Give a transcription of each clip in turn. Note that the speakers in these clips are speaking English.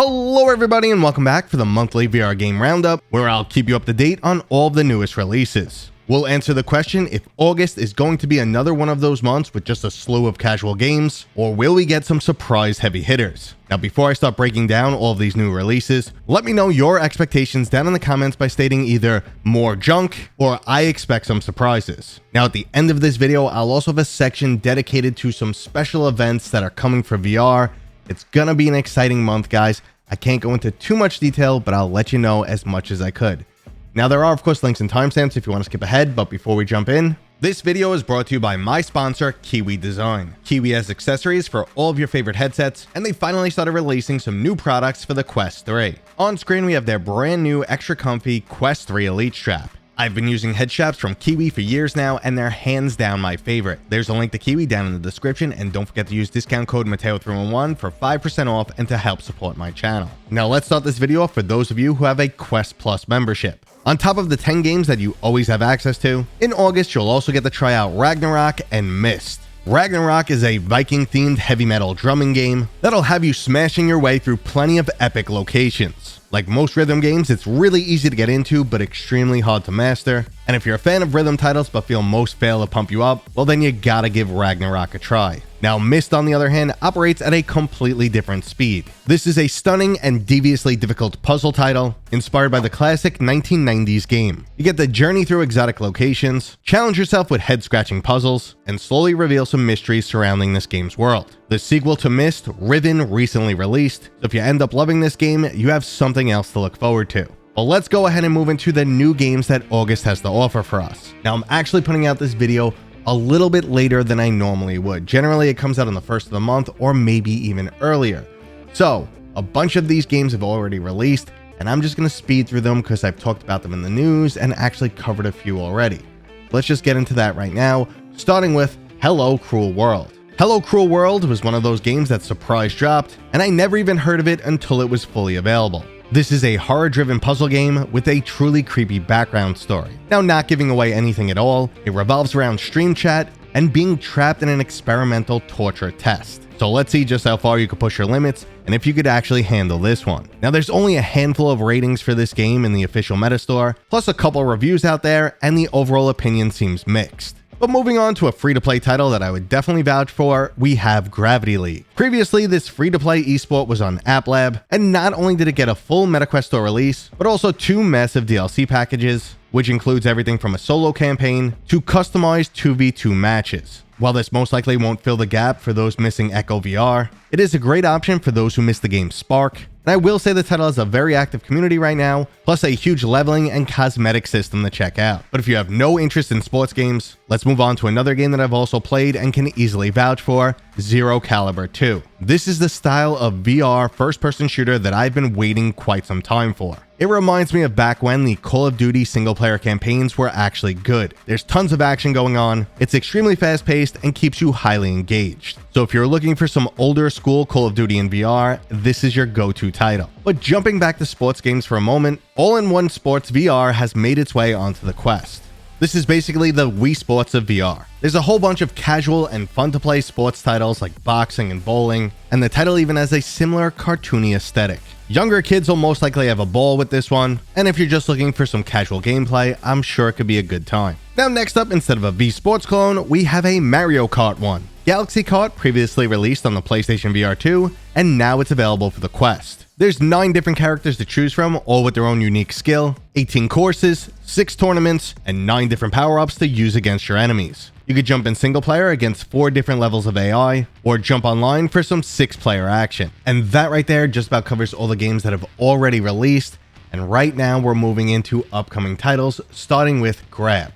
Hello everybody and welcome back for the monthly VR game roundup, where I'll keep you up to date on all of the newest releases. We'll answer the question if August is going to be another one of those months with just a slew of casual games, or will we get some surprise heavy hitters? Now before I start breaking down all of these new releases, let me know your expectations down in the comments by stating either more junk or I expect some surprises. Now at the end of this video, I'll also have a section dedicated to some special events that are coming for VR. It's gonna be an exciting month, guys. I can't go into too much detail, but I'll let you know as much as I could. Now, there are, of course, links and timestamps if you want to skip ahead, but before we jump in, this video is brought to you by my sponsor, Kiwi Design. Kiwi has accessories for all of your favorite headsets, and they finally started releasing some new products for the Quest 3. On screen, we have their brand new extra comfy Quest 3 Elite strap. I've been using head straps from Kiwi for years now, and they're hands down my favorite. There's a link to Kiwi down in the description, and don't forget to use discount code Mateo311 for 5% off and to help support my channel. Now let's start this video off for those of you who have a Quest Plus membership. On top of the 10 games that you always have access to, in August you'll also get to try out Ragnarok and Myst. Ragnarok is a Viking-themed heavy metal drumming game that'll have you smashing your way through plenty of epic locations. Like most rhythm games, it's really easy to get into, but extremely hard to master. And if you're a fan of rhythm titles but feel most fail to pump you up, well then you gotta give Ragnarok a try. Now Myst, on the other hand, operates at a completely different speed. This is a stunning and deviously difficult puzzle title inspired by the classic 1990s game. You get to journey through exotic locations, challenge yourself with head-scratching puzzles, and slowly reveal some mysteries surrounding this game's world. The sequel to Myst, Riven, recently released, so if you end up loving this game, you have something else to look forward to. Well, let's go ahead and move into the new games that August has to offer for us. Now, I'm actually putting out this video a little bit later than I normally would. Generally, it comes out on the first of the month or maybe even earlier. So, a bunch of these games have already released, and I'm just going to speed through them because I've talked about them in the news and actually covered a few already. Let's just get into that right now, starting with Hello Cruel World. Hello Cruel World was one of those games that surprise dropped, and I never even heard of it until it was fully available. This is a horror-driven puzzle game with a truly creepy background story. Now, not giving away anything at all, it revolves around stream chat and being trapped in an experimental torture test. So let's see just how far you could push your limits and if you could actually handle this one. Now, there's only a handful of ratings for this game in the official Metastore, plus a couple reviews out there, and the overall opinion seems mixed. But moving on to a free-to-play title that I would definitely vouch for, we have Gravity League. Previously, this free-to-play esport was on App Lab, and not only did it get a full MetaQuest Store release, but also 2 massive DLC packages, which includes everything from a solo campaign to customized 2v2 matches. While this most likely won't fill the gap for those missing Echo VR, it is a great option for those who missed the game's spark. And I will say the title has a very active community right now, plus a huge leveling and cosmetic system to check out. But if you have no interest in sports games, let's move on to another game that I've also played and can easily vouch for, Zero Caliber 2. This is the style of VR first-person shooter that I've been waiting quite some time for. It reminds me of back when the Call of Duty single-player campaigns were actually good. There's tons of action going on, it's extremely fast-paced, and keeps you highly engaged. So if you're looking for some older school Call of Duty in VR, this is your go-to title. But jumping back to sports games for a moment, All-in-One Sports VR has made its way onto the Quest. This is basically the Wii Sports of VR. There's a whole bunch of casual and fun-to-play sports titles like boxing and bowling, and the title even has a similar cartoony aesthetic. Younger kids will most likely have a ball with this one, and if you're just looking for some casual gameplay, I'm sure it could be a good time. Now next up, instead of a Wii Sports clone, we have a Mario Kart one. Galaxy Kart previously released on the PlayStation VR 2, and now it's available for the Quest. There's 9 different characters to choose from, all with their own unique skill, 18 courses, 6 tournaments, and 9 different power-ups to use against your enemies. You could jump in single player against 4 different levels of AI, or jump online for some 6-player action. And that right there just about covers all the games that have already released, and right now we're moving into upcoming titles, starting with Grab.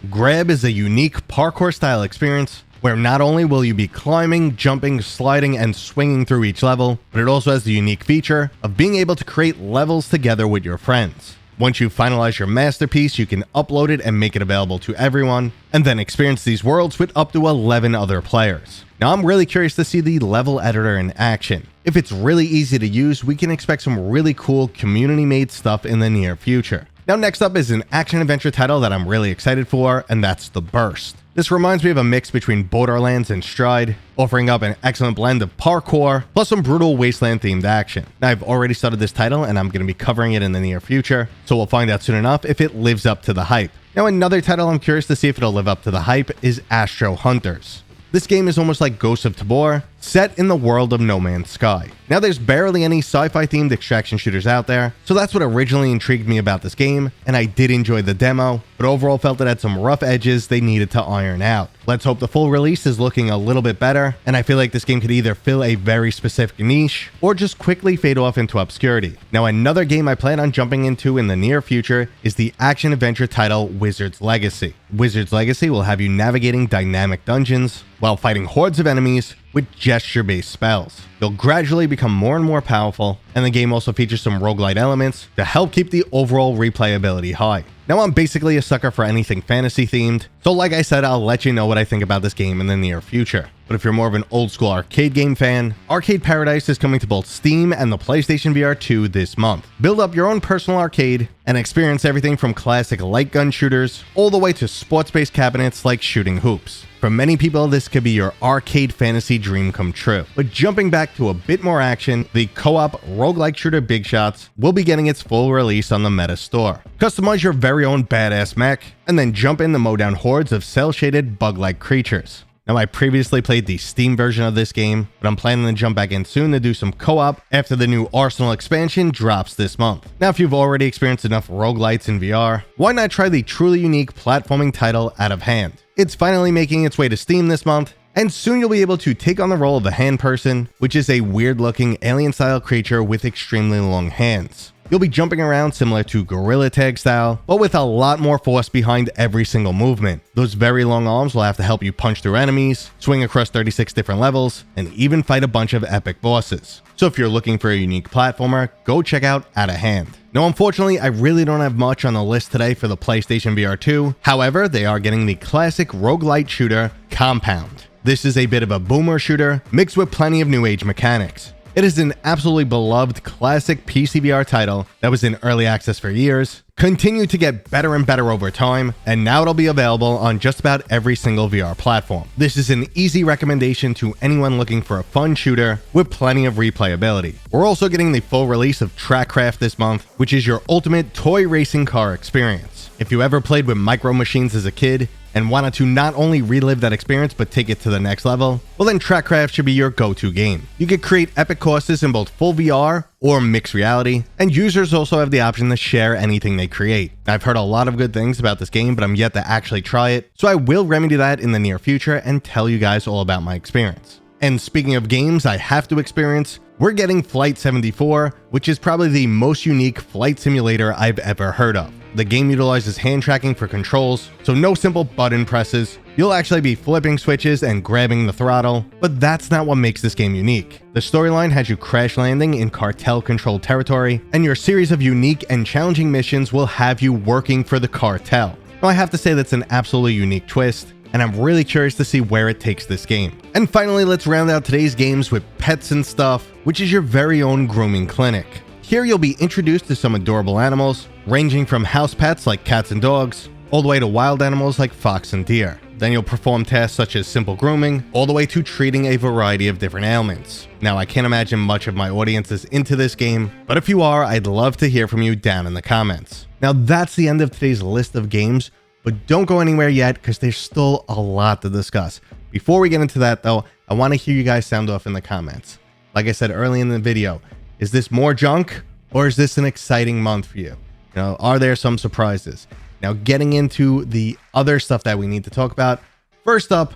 Grab is a unique parkour-style experience where not only will you be climbing, jumping, sliding, and swinging through each level, but it also has the unique feature of being able to create levels together with your friends. Once you finalize your masterpiece, you can upload it and make it available to everyone, and then experience these worlds with up to 11 other players. Now, I'm really curious to see the level editor in action. If it's really easy to use, we can expect some really cool community-made stuff in the near future. Now next up is an action-adventure title that I'm really excited for, and that's The Burst. This reminds me of a mix between Borderlands and Stride, offering up an excellent blend of parkour, plus some brutal wasteland-themed action. Now, I've already started this title, and I'm going to be covering it in the near future, so we'll find out soon enough if it lives up to the hype. Now, another title I'm curious to see if it'll live up to the hype is Astro Hunters. This game is almost like Ghosts of Tabor, set in the world of No Man's Sky. Now, there's barely any sci-fi themed extraction shooters out there, so that's what originally intrigued me about this game, and I did enjoy the demo, but overall felt it had some rough edges they needed to iron out. Let's hope the full release is looking a little bit better, and I feel like this game could either fill a very specific niche, or just quickly fade off into obscurity. Now, another game I plan on jumping into in the near future is the action-adventure title Wizard's Legacy. Wizard's Legacy will have you navigating dynamic dungeons, while fighting hordes of enemies with gesture-based spells. You'll gradually become more and more powerful, and the game also features some roguelite elements to help keep the overall replayability high. Now, I'm basically a sucker for anything fantasy themed, so like I said, I'll let you know what I think about this game in the near future. But if you're more of an old school arcade game fan, Arcade Paradise is coming to both Steam and the PlayStation VR 2 this month. Build up your own personal arcade and experience everything from classic light gun shooters all the way to sports-based cabinets like shooting hoops. For many people, this could be your arcade fantasy dream come true. But jumping back to a bit more action, the co-op roguelike shooter Big Shots will be getting its full release on the Meta Store. Customize your very own badass mech, and then jump in to mow down hordes of cel-shaded bug-like creatures. Now, I previously played the Steam version of this game, but I'm planning to jump back in soon to do some co-op after the new Arsenal expansion drops this month. Now, if you've already experienced enough roguelites in VR, why not try the truly unique platforming title Outta Hand? It's finally making its way to Steam this month, and soon you'll be able to take on the role of the Hand Person, which is a weird-looking alien-style creature with extremely long hands. You'll be jumping around similar to Gorilla Tag style, but with a lot more force behind every single movement. Those very long arms will have to help you punch through enemies, swing across 36 different levels, and even fight a bunch of epic bosses. So if you're looking for a unique platformer, go check out Outta Hand. Now, unfortunately, I really don't have much on the list today for the PlayStation VR 2. However, they are getting the classic roguelite shooter, Compound. This is a bit of a boomer shooter, mixed with plenty of new age mechanics. It is an absolutely beloved classic PCVR title that was in early access for years, continued to get better and better over time, and now it'll be available on just about every single VR platform. This is an easy recommendation to anyone looking for a fun shooter with plenty of replayability. We're also getting the full release of Trackcraft this month, which is your ultimate toy racing car experience. If you ever played with Micro Machines as a kid, and wanted to not only relive that experience but take it to the next level, well then Trackcraft should be your go-to game. You can create epic courses in both full VR or mixed reality, and users also have the option to share anything they create. I've heard a lot of good things about this game, but I'm yet to actually try it, so I will remedy that in the near future and tell you guys all about my experience. And speaking of games I have to experience, we're getting Flight 74, which is probably the most unique flight simulator I've ever heard of. The game utilizes hand tracking for controls, so no simple button presses. You'll actually be flipping switches and grabbing the throttle, but that's not what makes this game unique. The storyline has you crash landing in cartel-controlled territory, and your series of unique and challenging missions will have you working for the cartel. Now, I have to say that's an absolutely unique twist, and I'm really curious to see where it takes this game. And finally, let's round out today's games with Pets and Stuff, which is your very own grooming clinic. Here you'll be introduced to some adorable animals, ranging from house pets like cats and dogs, all the way to wild animals like fox and deer. Then you'll perform tasks such as simple grooming, all the way to treating a variety of different ailments. Now, I can't imagine much of my audience is into this game, but if you are, I'd love to hear from you down in the comments. Now, that's the end of today's list of games, but don't go anywhere yet because there's still a lot to discuss. Before we get into that though, I want to hear you guys sound off in the comments. Like I said early in the video, is this more junk or is this an exciting month for you? You know, are there some surprises? Now, getting into the other stuff that we need to talk about. First up,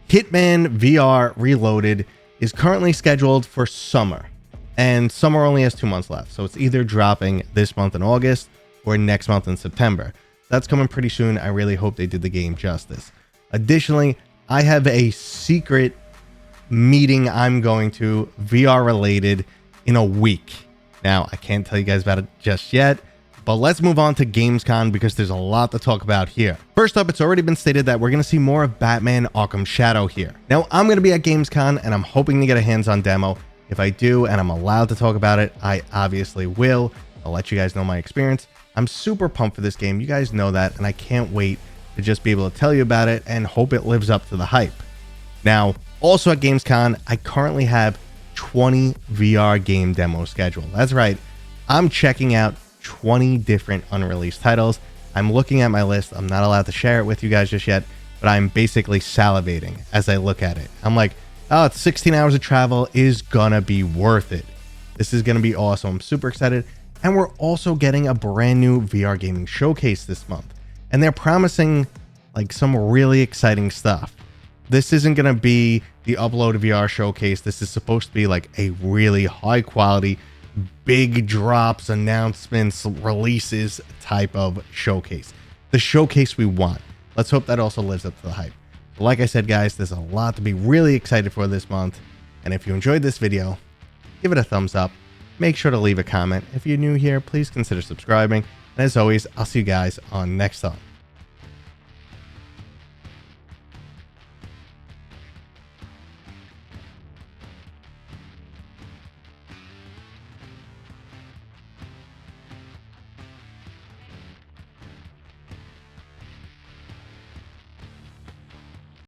Hitman VR Reloaded is currently scheduled for summer, and summer only has 2 months left. So it's either dropping this month in August or next month in September. That's coming pretty soon. I really hope they did the game justice. Additionally, I have a secret meeting I'm going to VR related in a week. Now, I can't tell you guys about it just yet, but let's move on to Gamescon because there's a lot to talk about here. First up, it's already been stated that we're going to see more of Batman Arkham Shadow here. Now, I'm going to be at Gamescon and I'm hoping to get a hands-on demo. If I do and I'm allowed to talk about it, I obviously will. I'll let you guys know my experience. I'm super pumped for this game. You guys know that, and I can't wait to just be able to tell you about it and hope it lives up to the hype. Now, also at Gamescon, I currently have 20 VR game demos scheduled. That's right. I'm checking out 20 different unreleased titles. I'm looking at my list. I'm not allowed to share it with you guys just yet, but I'm basically salivating as I look at it. I'm like, oh, it's 16 hours of travel is gonna be worth it. This is gonna be awesome. I'm super excited. And we're also getting a brand new VR gaming showcase this month. And they're promising like some really exciting stuff. This isn't going to be the Upload VR showcase. This is supposed to be like a really high quality, big drops, announcements, releases type of showcase. The showcase we want. Let's hope that also lives up to the hype. But like I said, guys, there's a lot to be really excited for this month. And if you enjoyed this video, give it a thumbs up. Make sure to leave a comment. If you're new here, please consider subscribing. And as always, I'll see you guys on next time.